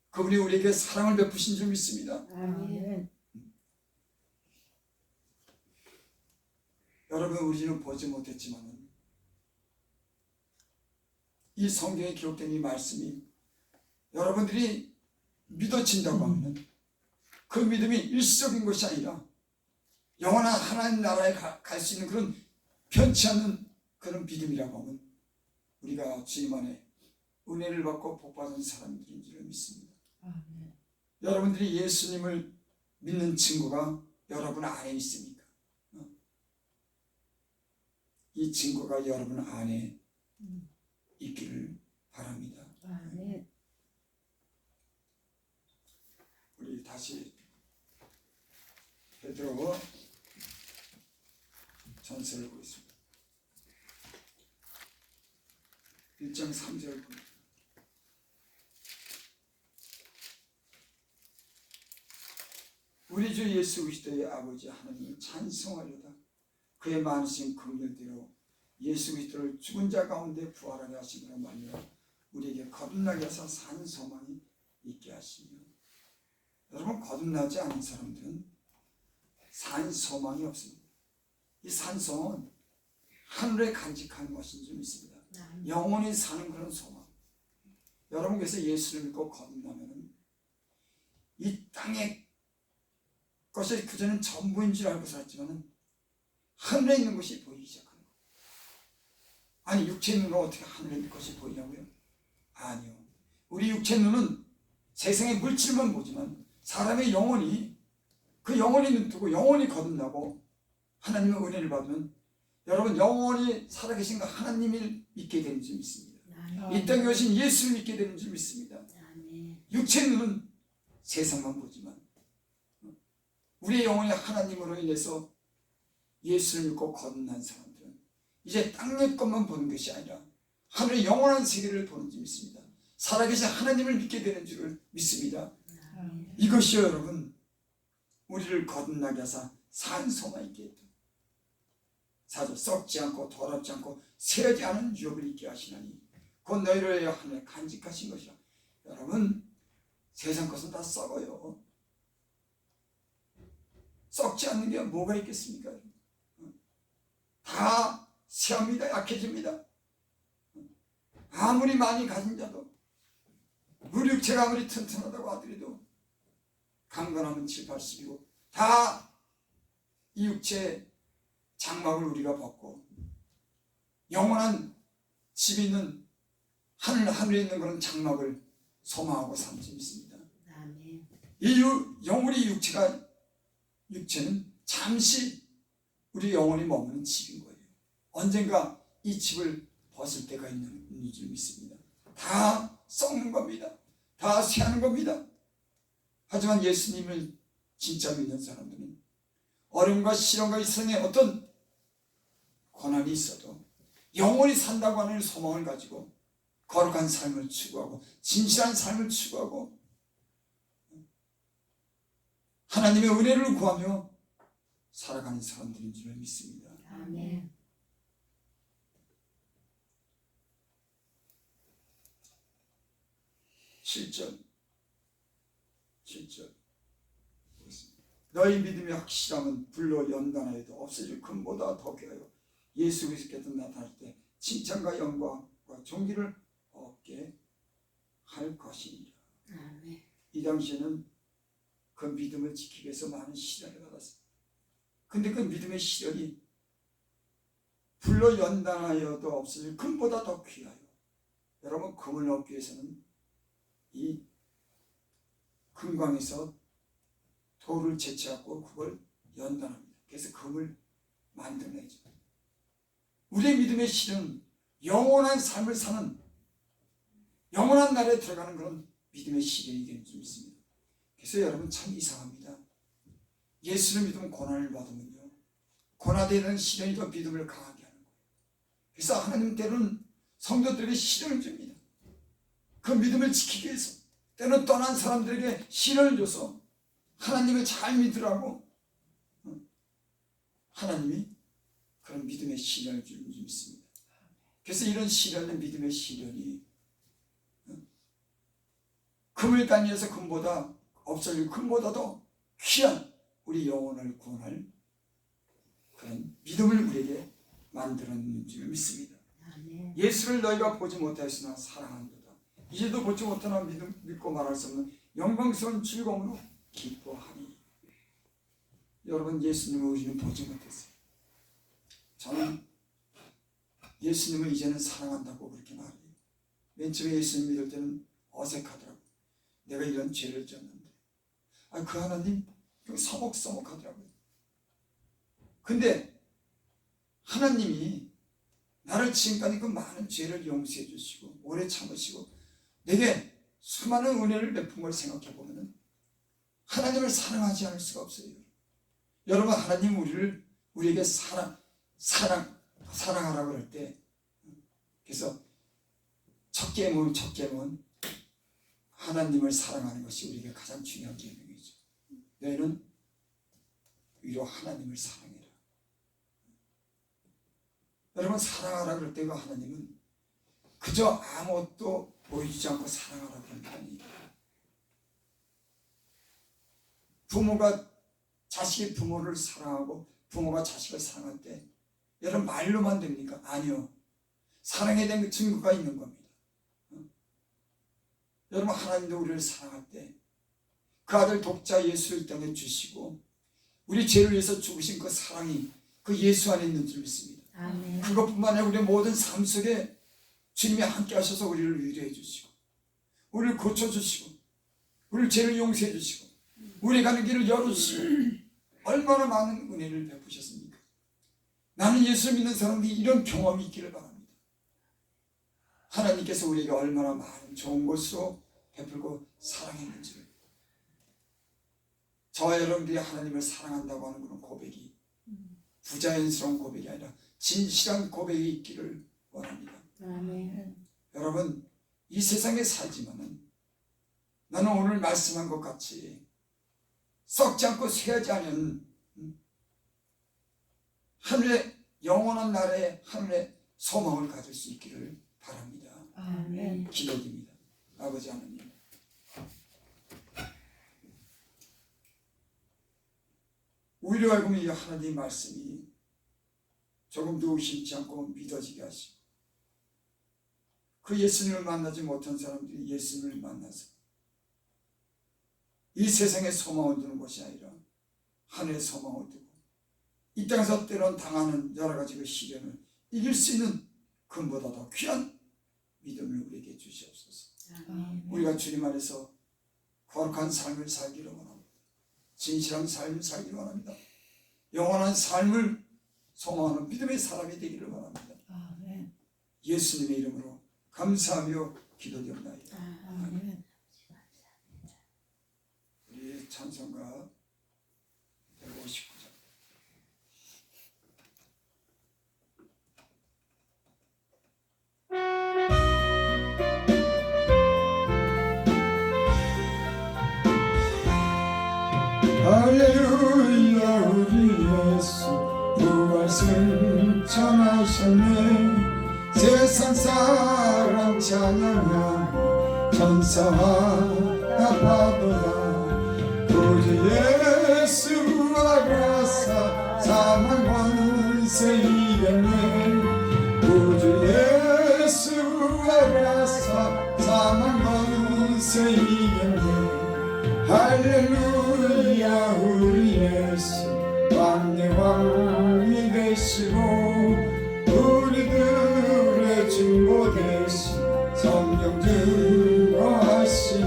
그분이 우리에게 사랑을 베푸신 줄 믿습니다. 아멘. 여러분, 우리는 보지 못했지만 이 성경에 기록된 이 말씀이 여러분들이 믿어진다고 하면 그 믿음이 일시적인 것이 아니라 영원한 하나님 나라에 갈 수 있는 그런 변치 않는 그런 믿음이라고 하면 우리가 주님 안에 은혜를 받고 복받은 사람들인 줄 믿습니다. 아멘. 여러분들이 예수님을 믿는 증거가 여러분 안에 있습니까? 이 증거가 여러분 안에 있기를 바랍니다. 아멘. 우리 다시 베드로 전서를 보겠습니다. 1장 3절 보겠습니다. 우리 주 예수 그리스도의 아버지 하나님을 찬송하려다 그의 많으신 긍휼대로 예수 그리스도를 죽은 자 가운데 부활하게 하심으로 말미암아 우리에게 거듭나게 하사 산 소망이 있게 하시며, 여러분 거듭나지 않은 사람들은 산 소망이 없습니다. 이 산 소망은 하늘에 간직한 것인 줄 믿습니다. 영원히 사는 그런 소망. 여러분께서 예수를 믿고 거듭나면 이 땅의 것이 그전엔 전부인 줄 알고 살았지만 하늘에 있는 것이 보이기 시작하는 거예요. 아니 육체 눈으로 어떻게 하늘에 있는 것이 보이냐고요? 아니요. 우리 육체 눈은 세상의 물질만 보지만 사람의 영혼이, 그 영혼이 눈뜨고 영혼이 거듭나고 하나님의 은혜를 받으면 여러분 영원히 살아계신 그 하나님을 믿게 되는 줄 믿습니다. 이 땅에 오신 예수를 믿게 되는 줄 믿습니다. 육체 눈은 세상만 보지만 우리의 영혼이 하나님으로 인해서 예수를 믿고 거듭난 사람들은 이제 땅의 것만 보는 것이 아니라 하늘의 영원한 세계를 보는 줄 믿습니다. 살아계신 하나님을 믿게 되는 줄을 믿습니다. 이것이요 여러분, 우리를 거듭나게 하사 산 소망 있게 했다. 사도 썩지 않고 더럽지 않고 새하지 않은 유업을 있게 하시나니 곧 너희를 하늘에 간직하신 것이라. 여러분 세상 것은 다 썩어요. 썩지 않는 게 뭐가 있겠습니까? 다 새합니다. 약해집니다. 아무리 많이 가진 자도, 우리 육체가 아무리 튼튼하다고 하더라도 강건하면 7, 80이고 다 이 육체의 장막을 우리가 벗고 영원한 집 있는 하늘에 있는 그런 장막을 소망하고 삼지 있습니다. 이 우리 육체는 잠시 우리 영혼이 머무는 집인 거예요. 언젠가 이 집을 벗을 때가 있는 줄 믿습니다. 다 썩는 겁니다. 다 쇠하는 겁니다. 하지만 예수님을 진짜 믿는 사람들은 어려움과 시련과 이성에 어떤 고난이 있어도 영원히 산다고 하는 소망을 가지고 거룩한 삶을 추구하고 진실한 삶을 추구하고 하나님의 은혜를 구하며 살아가는 사람들인 줄 믿습니다. 아멘. 7절 너희 믿음이 확실함은 불로 연단하여도 없어질 금보다 더 귀하여 예수 그리스도께서 나타날 때 칭찬과 영광과 존귀를 얻게 할 것이니라. 아멘. 이 당시에는 그 믿음을 지키기 위해서 많은 시련을 받았어요. 근데 그 믿음의 시련이 불로 연단하여도 없어질 금보다 더 귀하여. 여러분 금을 얻기 위해서는 이 금광에서 돌을 채취하고 그걸 연단합니다. 그래서 금을 만들어내죠. 우리의 믿음의 실은 영원한 삶을 사는, 영원한 날에 들어가는 그런 믿음의 시련이 되는 줄 믿습니다. 그래서 여러분 참 이상합니다. 예수를 믿으면 고난을 받으면요, 고난되는 시련이 더 믿음을 강하게 하는 거예요. 그래서 하나님 때로는 성도들에게 시련을 줍니다. 그 믿음을 지키기 위해서 때로는 떠난 사람들에게 시련을 줘서 하나님을 잘 믿으라고 하나님이 그런 믿음의 시련을 주는 줄 믿습니다. 그래서 이런 시련은 믿음의 시련이 금을 다니면서 금보다 없어질 금보다도 귀한 우리 영혼을 구원할 그런 믿음을 우리에게 만들었는 줄 믿습니다. 아멘. 예수를 너희가 보지 못하였으나 사랑한도다. 이제도 보지 못하나 믿고 말할 수 없는 영광스러운 즐거움으로 기뻐하니. 여러분 예수님을 우리는 보지 못했어요. 저는 예수님을 이제는 사랑한다고 그렇게 말해요. 맨 처음에 예수님 믿을 때는 어색하더라고요. 내가 이런 죄를 졌는데 그 하나님 서먹서먹하더라고요. 근데 하나님이 나를 지금까지 그 많은 죄를 용서해 주시고 오래 참으시고 내게 수많은 은혜를 베푼 걸 생각해 보면 하나님을 사랑하지 않을 수가 없어요. 여러분, 하나님 우리에게 사랑하라고 그럴 때, 그래서 첫 계명은 하나님을 사랑하는 것이 우리에게 가장 중요한 계명이죠. 너희는 위로 하나님을 사랑해라. 여러분, 사랑하라 그럴 때가 하나님은 그저 아무것도 보여주지 않고 사랑하라 그런 게 아니에요. 자식이 부모를 사랑하고 부모가 자식을 사랑할 때 여러분 말로만 됩니까? 아니요. 사랑에 대한 증거가 있는 겁니다. 여러분, 하나님도 우리를 사랑할 때 그 아들 독자 예수를 이 땅에 주시고 우리 죄를 위해서 죽으신 그 사랑이 그 예수 안에 있는 줄 믿습니다. 아멘. 그것뿐만 아니라 우리의 모든 삶 속에 주님이 함께 하셔서 우리를 위로해 주시고 우리를 고쳐주시고 우리를 죄를 용서해 주시고 우리 가는 길을 열어주시고 얼마나 많은 은혜를 베푸셨습니까? 나는 예수를 믿는 사람들이 이런 경험이 있기를 바랍니다. 하나님께서 우리에게 얼마나 많은 좋은 것으로 베풀고 사랑했는지를, 저와 여러분들이 하나님을 사랑한다고 하는 그런 고백이 부자연스러운 고백이 아니라 진실한 고백이 있기를 원합니다. 아멘. 여러분, 이 세상에 살지만은 나는 오늘 말씀한 것 같이 썩지 않고 쇠하지 않은 하늘의 영원한 나라의 하늘의 소망을 가질 수 있기를 바랍니다. 아멘. 기도드립니다. 아버지 하나님, 우리로 알고 이 하나님의 말씀이 조금도 의심치 않고 믿어지게 하시고 그 예수님을 만나지 못한 사람들이 예수님을 만나서 이 세상에 소망을 두는 것이 아니라 하늘의 소망을 두고 이 땅에서 때론 당하는 여러 가지 그 시련을 이길 수 있는 금보다 더 귀한 믿음을 우리에게 주시옵소서. 아멘. 우리가 주님 안에서 거룩한 삶을 살기를 원합니다. 진실한 삶을 살기를 원합니다. 영원한 삶을 소망하는 믿음의 사람이 되기를 원합니다. 아멘. 예수님의 이름으로 감사하며 기도드립니다. 아멘. 우리 찬송가 159장. 할렐루야, 우리 예수 부활 승천하셨네. 세상 사람 찬양하며 천사와 파도가 우리 예수 알아서 사망 권세 이겼네. 우리 예수 알아서 사망 권세 이겼네. 할렐루야, 우리 예수 왕의 왕이 되시고 우리들의 중보 되신 성령 증거하시네.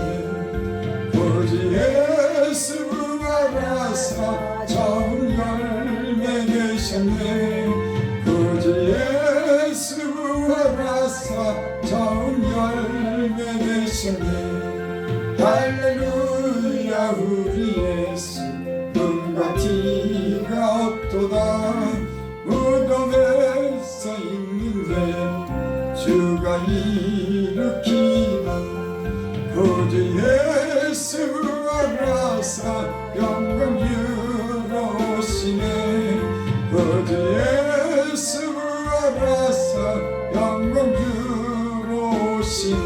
우리 예수 알아서 처음 열매 되셨네. 우리 예수 알아서 처음 열매 되셨네. 할렐루야, 우리 예수 눈과 티가 없도다. 무덤에서 있는데 주가 일으키나. 우리 예수 알아서 영광 주러 오시네. 우리 예수 알아서 영광 주러 오시네.